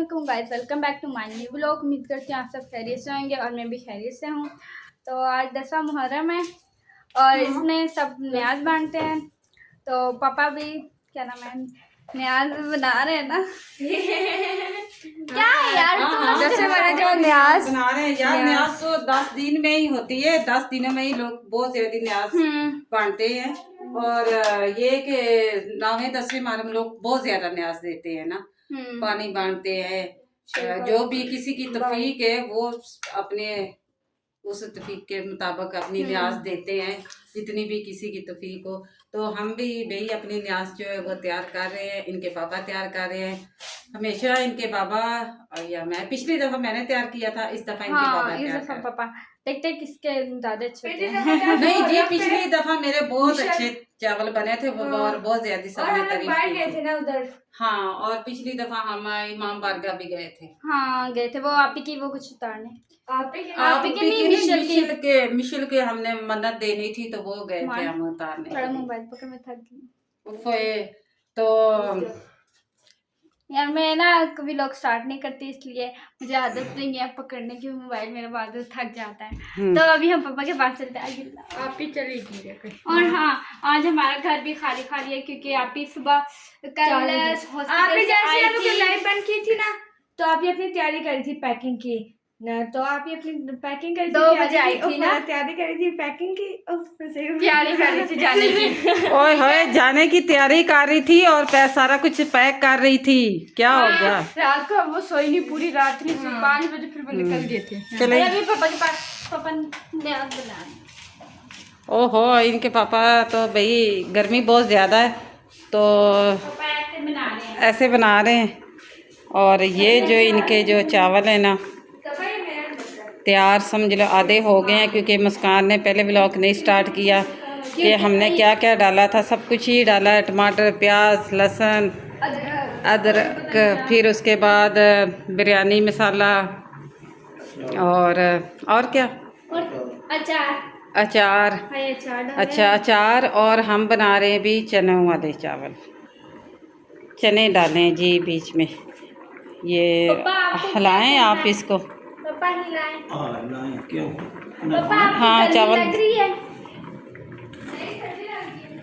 अस्सलामुअलैकुम guys, welcome back to my new vlog. उम्मीद करती हूँ आप सब खैरियत से होंगे और मैं भी खैरियत से हूँ। तो आज 10वां मुहर्रम है और इसमें सब न्याज बांटते हैं। तो पापा भी क्या नाम है न्याज बना रहे हैं ना क्या है यार जैसे मैंने जो न्याज बना रहे हैं यार। न्याज तो 10 दिन में ही होती है। 10 दिनों में ही लोग बहुत ज्यादा न्याज बांटते हैं। और ये कि 9वें 10वें मुहर्रम लोग बहुत ज्यादा न्याज देते हैं ना, पानी बांटते हैं। जो भी किसी की तौफीक है वो अपने उस तौफीक के मुताबिक अपनी न्याज देते हैं, जितनी भी किसी की तौफीक हो। तो हम भी भाई अपनी न्याज जो है वो तैयार कर रहे हैं, इनके पापा तैयार कर रहे हैं। हमेशा इनके बाबा या मैं, पिछली दफा मैंने तैयार किया था, इस दफा इनके पापा तैयार कर। पापा देखते किसके ज्यादा अच्छे हैं। नहीं जी, पिछली दफा मेरे बहुत अच्छे चावल बने थे वो और बहुत ज्यादा सबने तारीफ की थी ना उधर। हाँ, और पिछली दफा हम इमाम बारगाह भी गए थे। हाँ गए थे, वो आप ही की वो कुछ उतारने मिशल के हमने मन्नत देनी थी तो वो गए थे हम उतारने। थोड़ा मोबाइल पकड़ में थक गई तो यार मैं ना कभी लोग स्टार्ट नहीं करती, इसलिए मुझे आदत नहीं है पकड़ने की मोबाइल, मेरा बाद थक जाता है। तो अभी हम पापा के पास चलते हैं। आप ही चलेगी। और हाँ, आज हमारा घर भी खाली खाली है क्योंकि आप ही सुबह कल लाइट बंद की थी ना, तो आप ही अपनी तैयारी करी थी पैकिंग की ना, तो आप ही अपनी पैकिंग करी थी। 2 बजे आई थी ना, तैयारी करी थी पैकिंग की, तैयारी कर रही थी जाने की। ओए होए, जाने की तैयारी कर रही थी और सारा कुछ पैक कर रही थी। क्या हो गया? रात को वो सोई नहीं, पूरी रात नहीं सोई। 5 बजे फिर वो निकल गए थे। चले अभी पापा के पास पापा न्याज बना रहे हैं। ओहो, इनके पापा तो भाई गर्मी बहुत ज्यादा है तो पापा ऐसे बना रहे हैं। और ये जो इनके जो चावल है ना तैयार समझ लो आधे हो गए हैं, क्योंकि मुस्कान ने पहले व्लॉग नहीं स्टार्ट किया कि हमने क्या क्या डाला था। सब कुछ ही डाला है, टमाटर, प्याज, लहसुन, अदरक, फिर उसके बाद बिरयानी मसाला और क्या, अचार। अच्छा, अचार। और हम बना रहे हैं भी चनों वाले चावल, चने डाले हैं जी बीच में। ये हिलाएं आप इसको। हाँ चावल।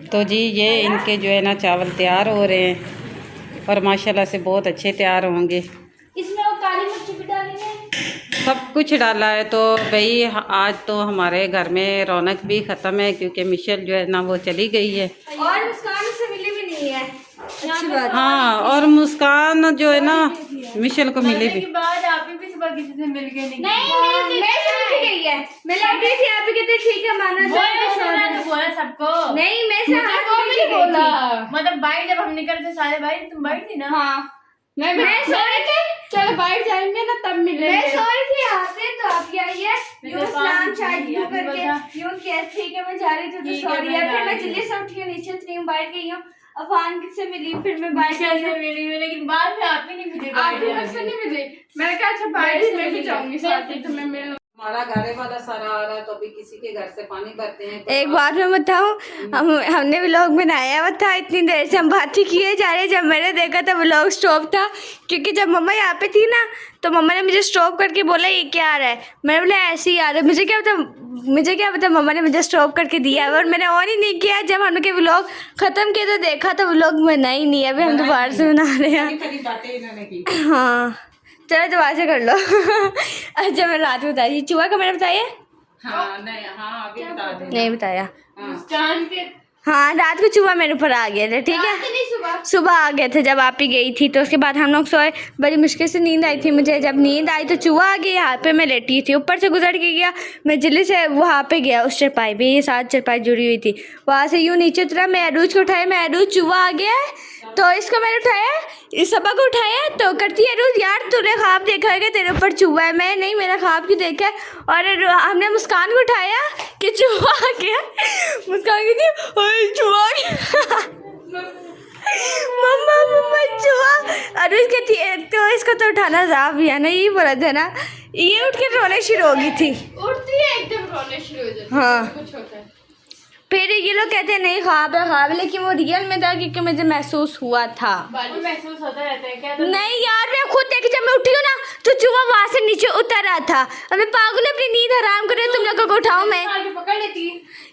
तो जी ये इनके जो है ना चावल तैयार हो रहे हैं और माशाल्लाह से बहुत अच्छे तैयार होंगे। इसमें वो काली मिर्च भी डाली है, सब कुछ डाला है। तो भाई आज तो हमारे घर में रौनक भी ख़त्म है क्योंकि मिशेल जो है ना वो चली गई है और मुस्कान से मिली भी नहीं है। अच्छी बात। हाँ, और मुस्कान जो है ना मिशेल को मिली भी। बाद आप भी सुबह किसी से मिल गए नहीं? मैं से मिल गई है, मैं लग गई थी। आप भी कहते ठीक है माना बोला सबको। नहीं, मैं से बोला मतलब बाइट जब हम निकले थे सारे बाइट, तुम बाइट थी ना? हाँ मैं सो रही थी। चलो बाइट जाएंगे ना तब मिलेंगे। मैं सो रही थी यहाँ से, तो आप आई है यूं सलाम शायद यूं करके यूं किया। ठीक है मैं जा रही थी तो सॉरी है। फिर मैं जल्दी से उठी हूँ, नीचे उतरी हूँ, बैठ गई हूँ। अफान से मिली, फिर मैं बाइट से मिली, लेकिन बाद में आप ही नहीं मिले। आप भी मुझसे नहीं मिले। मैंने कहा अच्छा बाइट में भी जाऊंगी साथ ही, तो मैं मिल। हमारा गाड़े वाला सारा आ रहा है तो अभी किसी के घर से पानी भरते हैं। तो एक बात मैं बताऊं, हमने व्लॉग बनाया हुआ था, इतनी देर से हम बात ही किए जा रहे। जब मैंने देखा था व्लॉग स्टॉप था, क्योंकि जब मम्मा यहाँ पे थी ना तो मम्मा ने मुझे स्टॉप करके बोला ये क्या आ रहा है। मैंने बोला ऐसे ही आ रहा है। मुझे क्या पता मम्मा ने मुझे स्टॉप करके दिया है और मैंने ऑन ही नहीं किया। जब हम लोग के व्लॉग ख़त्म किए तो देखा तो व्लॉग बना ही नहीं है। अभी हम दोबारा से बना रहे हैं। हाँ चलो दोबारा से कर लो। अच्छा मैं रात में बताई चूहा का मैंने बताया? हाँ नहीं, हाँ अभी बता दें। नहीं बताया। हाँ। हाँ रात को चूहा मेरे ऊपर आ गए थे। ठीक है सुबह आ गए थे जब आप ही गई थी। तो उसके बाद हम लोग सोए, बड़ी मुश्किल से नींद आई थी मुझे। जब नींद आई तो चूहा आ गया यहाँ पे, मैं लेटी थी, ऊपर से गुजर के गया। मैं जल्दी से वहाँ पे गया उस चरपाई पे, ये 7 चरपाई जुड़ी हुई थी, वहाँ से यूँ नीचे उतरा। मैं अरूज को उठाया, मैं अरूज चूहा आ गया है तो इसको मैंने उठाया, इस सबा को उठाया तो करती है अरूज यार तूने ख्वाब देखा है तेरे ऊपर चूहा है। मैं नहीं, मेरा ख्वाब क्यों देखा है। और हमने मुस्कान को उठाया कि चूहा आ गया। मुस्कान की थी चूहा आ गया। मम्मा चूहा। अरूज कहती है तो इसको तो उठाना साफ भी है ना, यही बोला था ना। ये उठ के रोने शुरू हो गई थी, उठती है एकदम रोने शुरू हो जाती है। हाँ कुछ होता है। फिर ये लोग कहते हैं नहीं ख्वाब है, लेकिन वो रियल में था क्योंकि मुझे महसूस हुआ था। महसूस होता रहता है क्या? तो नहीं यार मैं खुद देखी, जब मैं नीचे उतर रहा था। अबे पागल, अपनी नींद हराम कर रहे हो, तुम लोगों को उठाओ मैं। पकड़ लेती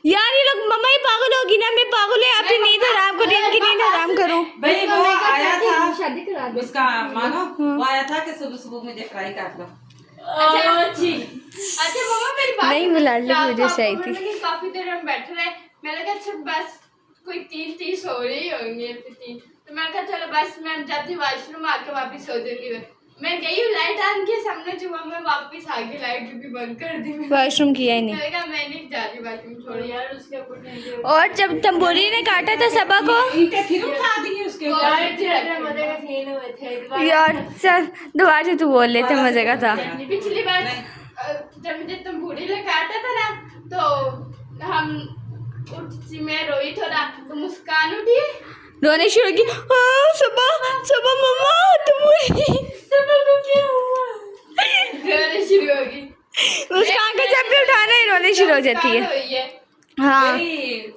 यार ये लोग, मम्मा ही पागल होगी ना, मैं पागल है, अपनी नींद हराम करूँ, इनकी नींद हराम करूँ। भाई वो आया था शादी करा दो। उसका मानो, वो आया था कि सुबह सुबह मुझे फ्राई कर लो। अच्छा मम्मा मेरी बात नहीं, वो लाडली की वजह से आई आपको थी। बोला कि काफी देर हम बैठे रहे, मैंने कहा अच्छा बस कोई 30 हो रही होंगे 3, तो मैंने कहा चलो बस मैं जाती वॉशरूम आके वापस सो जाऊंगी। मैं गई हूँ लाइट ऑन के सामने जुआ में वापस आ गई, लाइट भी बंद कर दी मैंने। वॉशरूम किया ही नहीं। मैंने कहा मैं नहीं जा रही वॉशरूम, छोड़ो यार उसके ऊपर नहीं। और जब तंबूरी ने काटा था सबा को, ईंटें फिर उठा दिए उसके ऊपर। मजे का सीन हुए थे यार चल दोबारा से तू बोल लेते, मजे का था। पिछली बार जब मुझे तंबूरी ने काटा था ना, तो हम मैं रोई थोड़ा, तो मुस्कान उठी, रोने शुरू की। सुबह सुबह मम्मा तंबूरी, सबा को क्या हुआ, रोने शुरू हो गई। मुस्कान को जब भी उठाना ही रोने शुरू हो जाती है। हुई है। हाँ,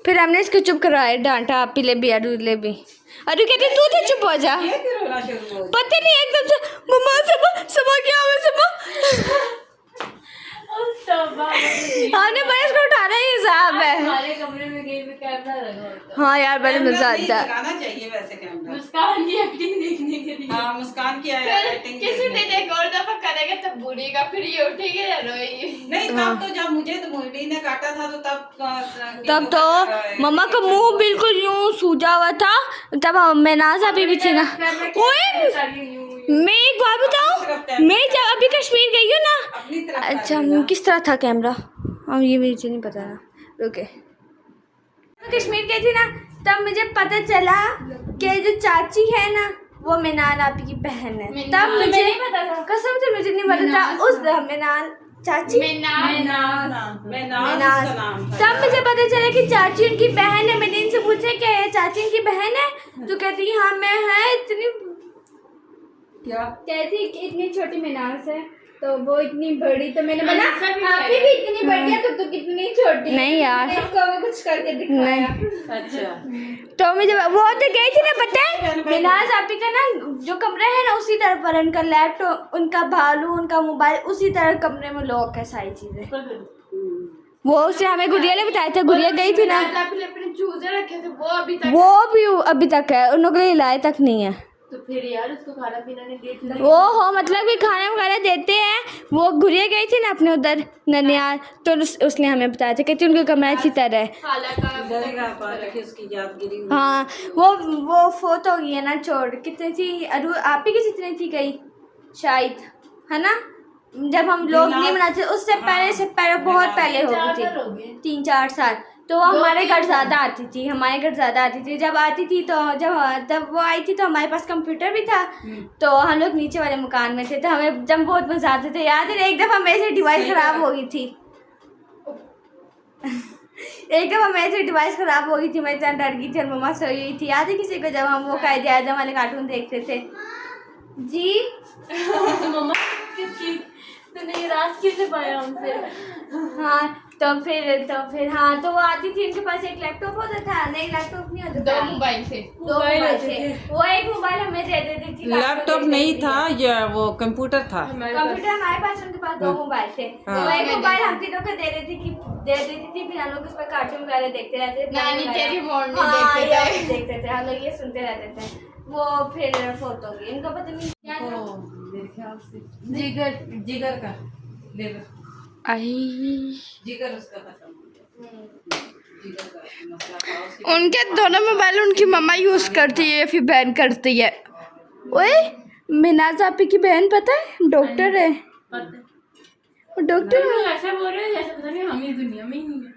फिर हमने इसको चुप करवाया, डांटा, आप ले भी, अरु ले भी। अरु कहते तू तो चुप हो जा, ये फिर रोना शुरू हो गया। पता नहीं एकदम से मम्मा सबा सबा क्या हुआ सबा। हमने बस इसको उठाना ही हिसाब है। हमारे कमरे में गई में कैमरा लगा होता, हाँ यार बड़े मजा नहीं आता है। लगाना चाहिए वैसे कैमरा। मुस्कान की एक्टिंग देखने के लिए। हाँ मुस्कान की फिर एक्टिंग किसी दिन एक और दफा करेगा तब बुरी का, फिर ये उठेगी या रोएगी। नहीं तब तो जब मुझे तो मुरली ने काटा था तो तब तो मम्मा का मुंह बिल्कुल यूं सूजा हुआ था, तब मेनाज अभी भी थी ना। ओए मैं एक बात बताऊं, मैं जब अभी कश्मीर गई हूँ ना, अपनी तरफ अच्छा किस तरह था कैमरा, अब ये मुझे नहीं पता ना, रुके। कश्मीर गई थी ना, तब मुझे पता चला कि जो चाची है ना वो मिनाल आपी की बहन है। तब मुझे कसम से मुझे नहीं पता था उस मिनाल चाची मैं तब मुझे पता चला कि चाची उनकी बहन है। मैंने इनसे पूछा क्या है चाची उनकी बहन है, तो कहती हाँ मैं है। इतनी क्या कहती कि इतनी छोटी मीनार से, तो वो इतनी बड़ी, तो मैंने बोला आपकी भी इतनी बड़ी है तो कितनी छोटी। नहीं यार इसको मैं कुछ करके दिखाया। अच्छा तो मुझे वो तो गई थी ना, पता है मिनाज आपी का ना जो कमरा है ना उसी तरफ पर उनका लैपटॉप, उनका भालू, उनका मोबाइल उसी तरह कमरे में लॉक है सारी चीजें। वो उसे हमें गुड़िया ने बताया था, गुड़िया गई थी ना, अपने चूजे रखे थे वो भी अभी तक है, उन लोगों के लिए लाए तक नहीं है। तो फिर यार उसको खाना पीना नहीं देते वो हो मतलब कि खाना वगैरह देते हैं। वो गुड़िया गई थी ना अपने उधर ननियाल, तो उसने हमें बताया था, कहती उनका कमरा इसी तरह है। खाला का उसकी यादगिरी। हाँ वो फोत हो गई है ना, छोड़ कितनी थी अरु आप ही की जितनी थी गई शायद, है ना, जब हम लोग नहीं बनाते उससे पहले से पहले बहुत पहले हो गई थी, 3-4 साल। तो वो हमारे घर ज़्यादा आती थी, हमारे घर ज़्यादा आती थी। जब आती थी तो जब वो आई थी तो हमारे पास कंप्यूटर भी था, तो हम लोग नीचे वाले मकान में थे, तो हमें जब बहुत मजा आते थे। याद है एक दफ़ा मेरे से डिवाइस ख़राब हो गई थी एक दफ़ा मेरे से डिवाइस ख़राब हो गई थी, मैं इतना डर गई थी और मम्मा सोई हुई थी। याद है किसी को जब हम वो कायदे आज़म वाले कार्टून देखते थे जी। मम्मा किसकी तूने राज कैसे पाया हमसे। हाँ तो फिर हाँ तो वो आती थी, उनके पास एक लैपटॉप होता था, नहीं लैपटॉप नहीं होता था, 2 मोबाइल थे। दो मोबाइल थे। वो एक मोबाइल हमें दे देती थी, लैपटॉप नहीं था, ये वो कंप्यूटर था। कंप्यूटर हमारे पास, उनके पास 2 मोबाइल थे। हाँ। वो एक मोबाइल हम तीनों को दे देती थी, फिर हम लोग उस पर कार्टून वगैरह देखते रहते थे। नानी तेरी मॉर्निंग हाँ, देखते थे। देखते थे हम लोग, ये सुनते रहते थे। वो फिर फोटो हो गई, इनको पता नहीं क्या था। मेरे ख्याल से जिगर का जिगर उसका खत्म हो गया। जिगर का मसला था उसके। उनके दोनों मोबाइल उनकी मम्मा यूज करती है, फिर बहन करती है। ओए मिनाज आपी की बहन पता है डॉक्टर है, वो डॉक्टर है। ऐसा बोल रहे हो जैसे पता नहीं हम ही दुनिया में ही नहीं है।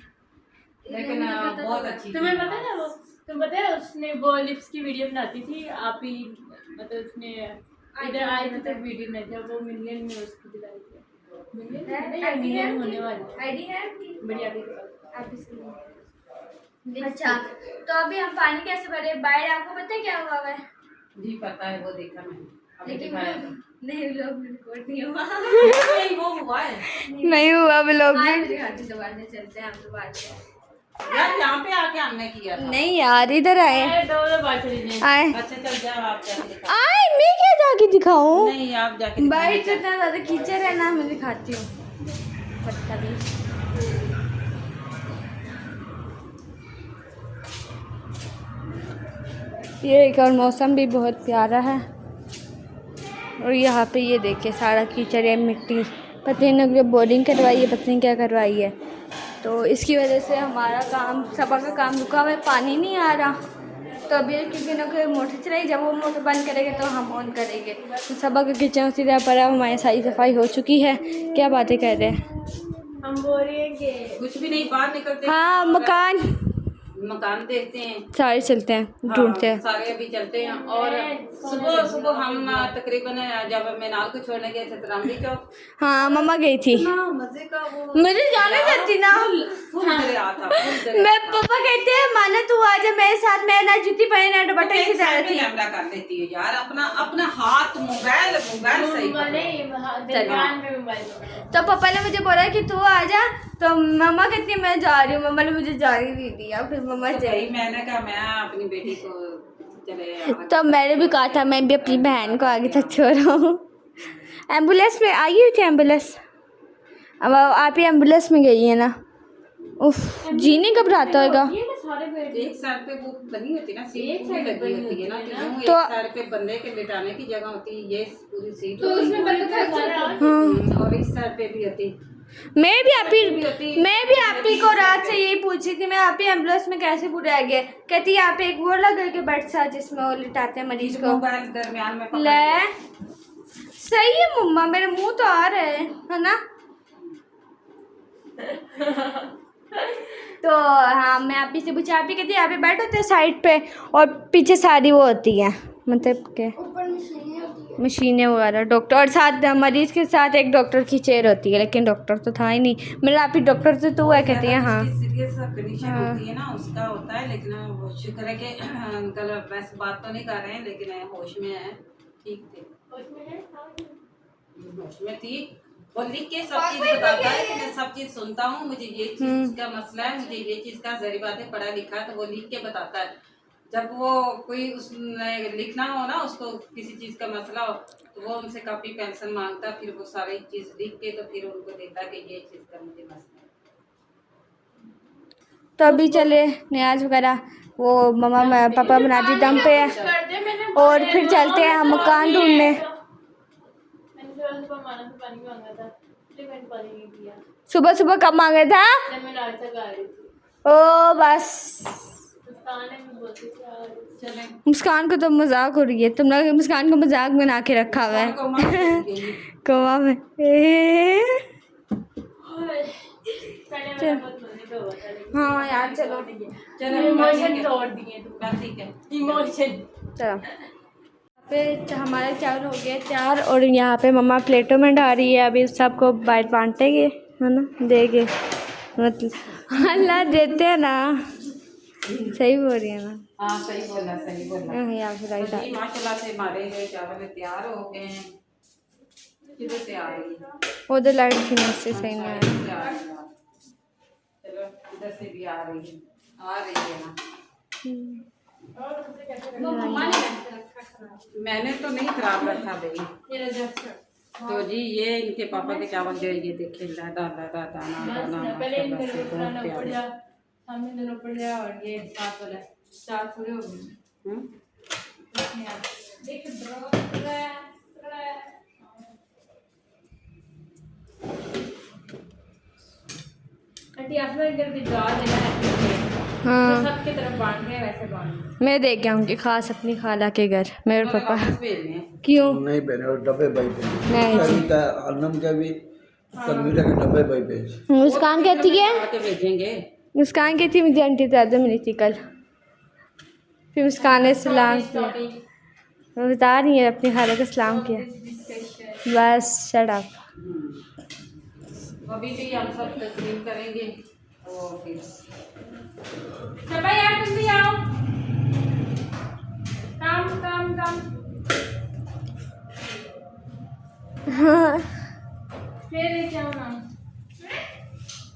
लेकिन बहुत अच्छी तुम्हें पता है वो, तुम पता है उसने वो लिप्स की वीडियो बनाती थी आप ही, मतलब उसने इधर आई थी तब वीडियो में जब वो मिलियन में उसको दिलाई थी। मिलियन होने वाली आईडी है बढ़िया। अच्छा तो अभी हम पानी कैसे भरे बाहर, आपको पता है क्या हुआ है? जी पता है, वो देखा मैंने, अभी लेकिन दिखाया था। नहीं लोग रिकॉर्ड नहीं हुआ नहीं वो हुआ है। नहीं हुआ व्लॉग में। दिखाते दोबारा से चलते हैं हम तो बाद में। यार यहाँ पे आके हमने किया था। नहीं यार इधर आए आए अच्छा चल जाओ आप जाके दिखाओ। आए मैं क्या जाके दिखाऊं नहीं आप जाके भाई दिखाओ। इतना ज्यादा कीचड़ है ना मैं दिखाती हूँ बदतमीज। ये एक और मौसम भी बहुत प्यारा है और यहाँ पे ये देखिए सारा कीचड़ है मिट्टी पता नहीं बोरिंग करवाई है पता नहीं क्या करवाई है तो इसकी वजह से हमारा काम सबा का काम रुका हुआ है पानी नहीं आ रहा तो अभी कुछ दिनों के मोटर चलाई जब वो मोटर बंद करेंगे तो हम ऑन करेंगे तो सबा का किचन उसी तरह पड़ा हमारी सारी सफाई हो चुकी है क्या बातें कर रहे हैं हम बोल रहे हैं कि कुछ भी नहीं बाहर निकलते। हाँ मकान देखते हैं। सारे चलते हैं ढूंढते हैं सारे अभी चलते हैं और सुबह सुबह हम तकरीबन जब मैं नाल को छोड़ने गए थे रामदी चौक। हाँ मम्मा गई थी ना मजे का वो मुझे जाने देती ना फुल दरिया था फुल दरिया। मैं पापा कहते हैं माना तू आ जा मेरे साथ मैं ना जूती पहने ना दुपट्टा एक की तरह साइड पे थी कैमरा कर लेती है यार अपना अपना हाथ मोबाइल मोबाइल सही तो पापा ने मुझे बोला कि तू आ जा तो मम्मा कहती मैं जा रही हूँ मम्मा ने मुझे जाने नहीं दिया फिर मम्मा तो चली भाई मैंने कहा मैं अपनी बेटी को चले तो मैंने भी कहा था मैं भी अपनी बहन को आगे तक छोड़ूँ एम्बुलेंस में आई हुई थी एम्बुलेंस अब आप ही एम्बुलेंस में गई है ना उफ जी नहीं घबराता होगा एक साइड पे वो बनी होती ना सीट पूरी लगी होती है ना तो तो- एक साइड पे बंदे के लिटाने की जगह होती है ये पूरी सीट तो होती उसमें बंदा है। और इस साइड पे भी होती मैं भी आप ही को रात से यही पूछी थी मैं आप ही एम्बुलेंस में कैसे पूरे आ गए कहती यहाँ पे एक वो लगा के बेड सा जिसमें वो लिटाते हैं मरीज को मोबाइल दरमियान में पकड़ ले सही है मम्मा मेरे मुंह तो आ रहे हैं है ना तो हाँ मैं आप ही से पूछा आप ही कहती यहाँ पे बेड होते हैं साइड पे और पीछे सारी वो होती है मतलब के ऊपर मशीनें होती मशीनें वगैरह डॉक्टर और साथ मरीज के साथ एक डॉक्टर की चेयर होती है लेकिन डॉक्टर तो था ही नहीं मेरा आप ही डॉक्टर तो तू है कहती है हाँ सीरियस कंडीशन होती है ना उसका होता है लेकिन वो शुक्र है कि अंकल वैसे बात तो नहीं कर रहे हैं लेकिन होश में है ठीक थे होश में थी वो लिख के सब चीज बताता है कि मैं सब चीज सुनता हूँ मुझे ये चीज का मसला है मुझे ये चीज का जरी बात है पढ़ा लिखा है तो वो लिख के बताता है जब वो कोई उसमें लिखना हो ना उसको किसी चीज का मसला हो तो वो उनसे कॉपी पेंसिल मांगता फिर वो सारी चीज लिख के तो फिर उनको देता कि ये चीज का मुझे मसला है। तो अभी चले न्याज वगैरह वो मम्मा पापा बनाती दम पे है और फिर चलते हैं हम मकान ढूंढने सुबह सुबह कब मांगा था ओ बस मुस्कान को तो मजाक हो रही है तुम लोग मुस्कान को मजाक बना के रखा हुआ है कौवा में हाँ यार चलो चलो पे हमारा चावल हो गया तैयार और यहाँ पे मम्मा प्लेटों में डाल रही है अभी सबको बांटेंगे है ना देंगे मतलब अल्लाह देते हैं ना सही बोल रही है ना हाँ सही बोला यहाँ पे राइट जी माशाल्लाह से हमारे लिए चावल तैयार हो गए हैं किधर से आ रही है उधर लाइट थी ना इससे सही नहीं आया चलो इधर से भी आ रही है ना मैंने तो नहीं खराब रखा भाई तो जी ये इनके पापा के चावल जो ये देखे दादा सामने दोनों पड़ गया और ये साथ वाला चार पूरे हो गए आंटी आप लोग इधर भिजवा देना हाँ सबकी तरफ बांट रहे हैं वैसे बांट मैं देख के आऊँगी खास अपनी खाला के घर मेरे पापा भेजने क्यों नहीं पहने और डब्बे भाई पहने नहीं जी कविता अन्नम का भी तनवीरा के डब्बे भाई भेज मुस्कान कहती है के भेजेंगे मुस्कान कहती मुझे आंटी दादा मिली थी कल फिर मुस्कान ने सलाम किया वो बता रही है अपनी खाला को सलाम किया बस शट अप अभी भी हम सब तस्लीम करेंगे और फिर सब यार तुम भी आओ काम हाँ फिर क्या होना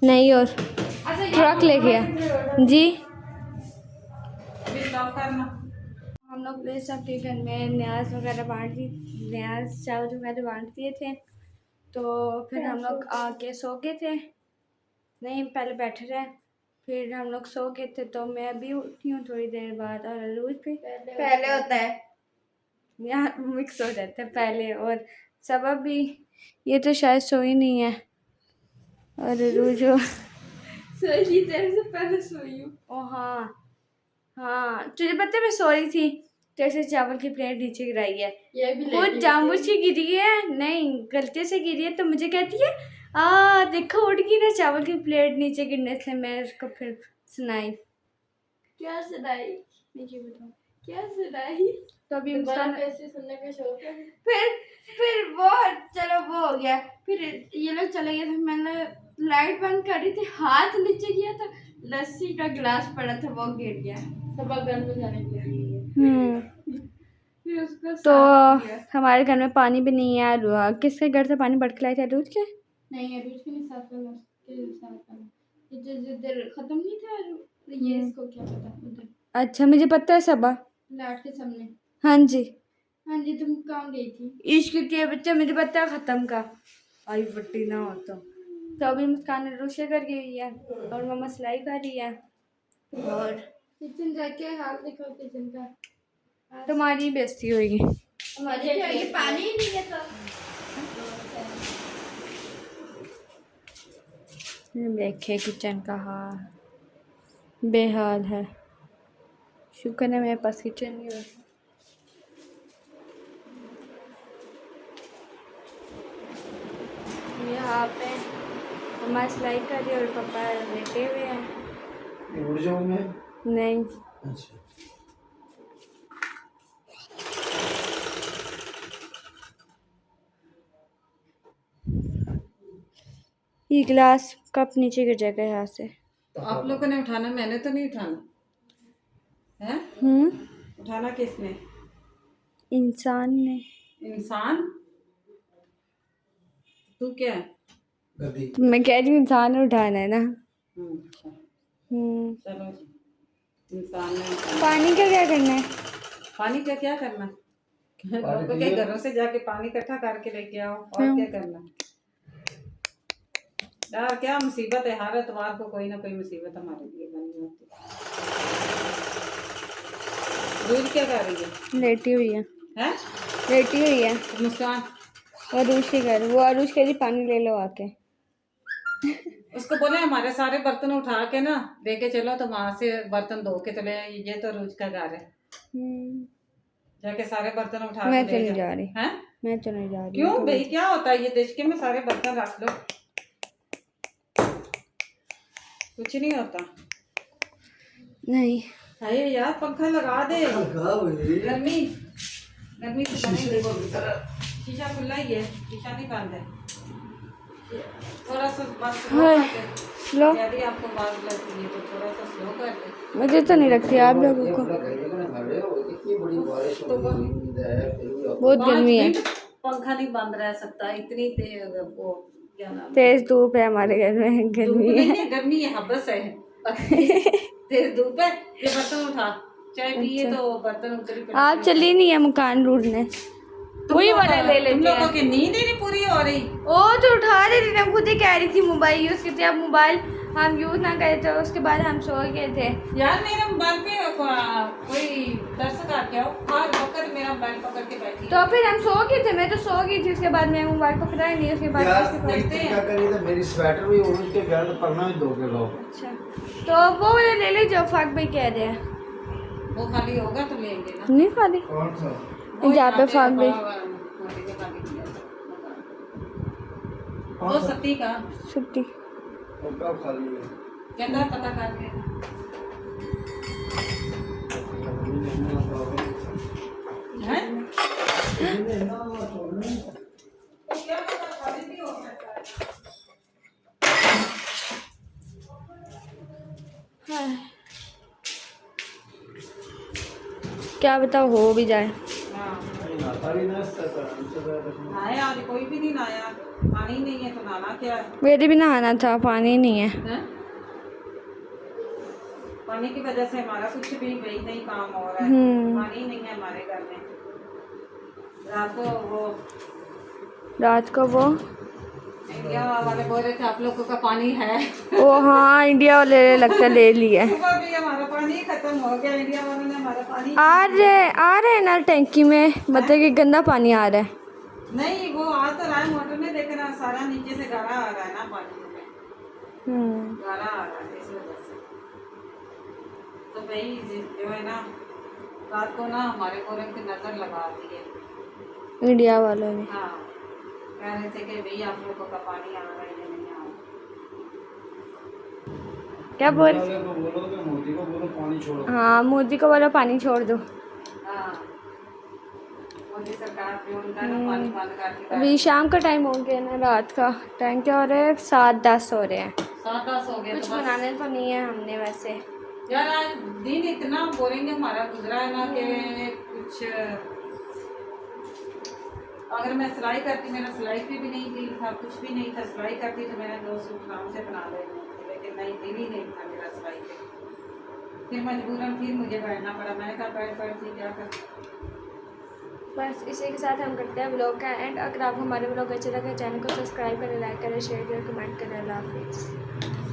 नहीं और अच्छा ट्रक लेके आ जी। अभी स्टॉप करना। हम लोग प्लीज सबके घर में न्याज वगैरह बांट दी, न्याज चावल वगैरह बांट दिए थे। तो फिर हम लोग आके सो गए थे, नहीं पहले बैठे रहे, फिर हम लोग सो गए थे। तो मैं अभी उठी हूँ थोड़ी देर बाद, और अरूज भी पहले होता है, यहाँ मिक्स हो जाता है पहले और सबब भी। ये तो शायद सोई नहीं है, और अरूज सोई देर से पहले सोई हूँ। ओ हाँ हाँ, तुझे पता है मैं सो रही थी तो ऐसे चावल की प्लेट नीचे गिराई है, ये भी खुद जानबूझ के गिरी है, नहीं गलती से गिरी है। तो मुझे कहती है देखो उड़ गई ना चावल की प्लेट नीचे गिरने से। मैं उसको फिर सुनाई, क्या सुनाई नहीं बताऊँ क्या सुनाई। तो अभी ऐसे सुनने का शौक है। फिर वो चलो वो हो गया, फिर ये लोग चले गए थे, मैंने लाइट बंद कर रही थी, हाथ नीचे गया था, लस्सी का गिलास पड़ा था वो गिर गया। सब घर में जाने के लिए फिर उसको तो साफ किया। हमारे घर में पानी भी नहीं है। किसके घर से पानी भर के लाए थे? दूध के? नहीं अभी उसके नहीं साफ करना, उसके साफ करना। ये जो जिधर खत्म नहीं था ये इसको क्या पता उधर अच्छा मुझे पता है सबा। लाट के सामने। हाँ जी तुम कहाँ गई थी? इश्क के बच्चा मुझे पता है ख़त्म का। आई बट्टी ना हो तो अभी मुस्कान रोशे कर गई है और मम्मा सिलाई कर रही है। और किचन जाके हाल देखो किचन का। तुम्हारी बेइज्जती होगी। हमारे ये पानी ही नहीं है तो। देखे किचन का हाल बेहाल है। शुक्र है मेरे पास किचन नहीं है। यहाँ पे हमारी सिलाई कर रही है और पापा लेटे हुए हैं। उड़ जाऊँ मैं? नहीं अच्छा ये गिलास कप नीचे गिर जाएगा यहाँ से। तो आप लोगों ने उठाना, मैंने तो नहीं उठाना है। उठाना किसने? इंसान ने। इंसान? तू क्या है? गद्दी। मैं कह रही हूँ इंसान ने उठाना है ना। अच्छा, चलो जी। इंसान ने उठाना। पानी का क्या करना है? पानी का क्या करना? लोगों के घरों से जाके पानी इकट्ठा करके लेके आओ, और क्या करना यार। क्या मुसीबत है, हर एतवार को कोई ना कोई मुसीबत हमारे लिए बनी होती है। दूध क्या कर रही है? लेटी हुई है। हैं? लेटी हुई है। मुस्कान अरूज के घर। वो अरूज कह रही पानी ले लो आके। उसको बोले हमारे सारे बर्तन उठा के ना लेके चलो, तो वहां से बर्तन धो के चले। ये तो रोज का घर है, जाके सारे बर्तन उठा मैं के तो ले नहीं जाओ। जा रही। हैं? मैं तो नहीं जा रही। क्यों भाई, क्या होता है? ये देशके में सारे बर्तन रख लो, कुछ नहीं होता। नहीं हाय यार, पंखा लगा दे। गर्मी गर्मी से बने। शीशा खुला ही है, शीशा नहीं बंद है। थोड़ा सा बस स्लो। यदि आपको बात लगती है तो थोड़ा सा स्लो कर दे। मुझे तो नहीं लगती आप लोगों को। इतनी बड़ी बारिश हो रही है, बहुत गर्मी है। पंखा नहीं बंद रह सकता, इतनी तेज वो क्या नाम है? तेज धूप है हमारे घर में। धूप गर्मी नहीं है। है, गर्मी है, हबस है। तेज धूप है। ये बर्तन उठा, चाय पिए तो बर्तन उतरी पड़ी। आप चली नहीं है मकान ढूंढने। वही वाला ले लेते तुम हैं। लोगों की नींद ही नहीं पूरी हो रही। ओ तो उठा रही थी ना, खुद ही कह रही थी मोबाइल यूज़ करते। अब मोबाइल हम यूज़ ना करे तो उसके बाद हम सो गए थे। यार मेरे मोबाइल पे कोई दर्शक आ गया, हाथ पकड़ मेरा मोबाइल पकड़ के बैठी। तो फिर हम सो गए थे। मैं तो सो गई थी, उसके बाद मैं मोबाइल पकड़ा ही नहीं। उसके बाद यार उसके बाद- पढ़ते हैं। क्या करी तो मेरी स्वेटर भी उड़ के गया, तो पढ़ना भी धो के लाओ। अच्छा तो वो वाला ले ले जो फाक भाई कह रहे हैं। वो खाली होगा तो लेंगे ना। नहीं खाली कौन सा? वो जहाँ पे फाक भाई वो सती का छुट्टी। वो कब खाली है? कहता है पता करके हैं? क्या पता खाली भी हो सकता है। क्या बताओ हो भी जाए। हाँ नहाता भी ना इससे नहाया आज कोई भी नहीं नहाया, पानी नहीं है तो नहाना क्या है? मेरे भी नहाना था, पानी नहीं है। हैं? पानी की वजह से हमारा कुछ भी वही नहीं काम हो रहा है, पानी नहीं है हमारे घर में। रात को वो इंडिया वाले बोल रहे थे आप लोगों का पानी है। ओ हाँ, इंडिया वाले लगता ले लिया है। सुबह भी हमारा पानी खत्म हो गया, इंडिया वालों ने हमारा पानी आ रहे हैं ना टैंकी में, मतलब कि गंदा पानी आ रहा है। नहीं, वो आ तो रहा है मोटर में, लेकिन सारा नीचे से गाढ़ा आ रहा है ना पानी में, गाढ़ा आ रहा है इस वजह से। तो भाई जो है ना, रात को ना हमारे बोरंग की नजर लगा दी है इंडिया वालों ने। हाँ, कह रहे थे कि भाई आप लोगों का पानी आ रहा है या नहीं आ रहा। क्या बोल, बोलो कि मोदी को बोलो पानी छोड़ो। हाँ मोदी को बोलो पानी छोड़ दो। हाँ, मोदी सरकार भी उनका ना पानी बंद कर अभी शाम का टाइम हो गया ना, रात का टाइम क्या हो रहा है, 7:10 हो रहे हैं। 7-10 हो गए। कुछ तो बस बनाने तो नहीं है हमने वैसे। यार आज दिन इतना बोरिंग हमारा गुजरा है ना कि कुछ, अगर मैं सिलाई करती, मेरा सिलाई पे भी नहीं दिल था, कुछ भी नहीं था। सिलाई करती तो मैंने 2 सूट आराम से बना लेने थे, लेकिन नहीं, दिल ही नहीं था मेरा सिलाई पे। फिर मजबूरन फिर मुझे बैठना पड़ा। मैंने कहा बैठ थी क्या कर। बस इसी के साथ हम करते हैं व्लॉग का एंड। अगर आपको हमारे व्लॉग अच्छे लगे, चैनल को सब्सक्राइब करें, लाइक करें, शेयर करें, कमेंट करें। अल्लाह हाफिज़।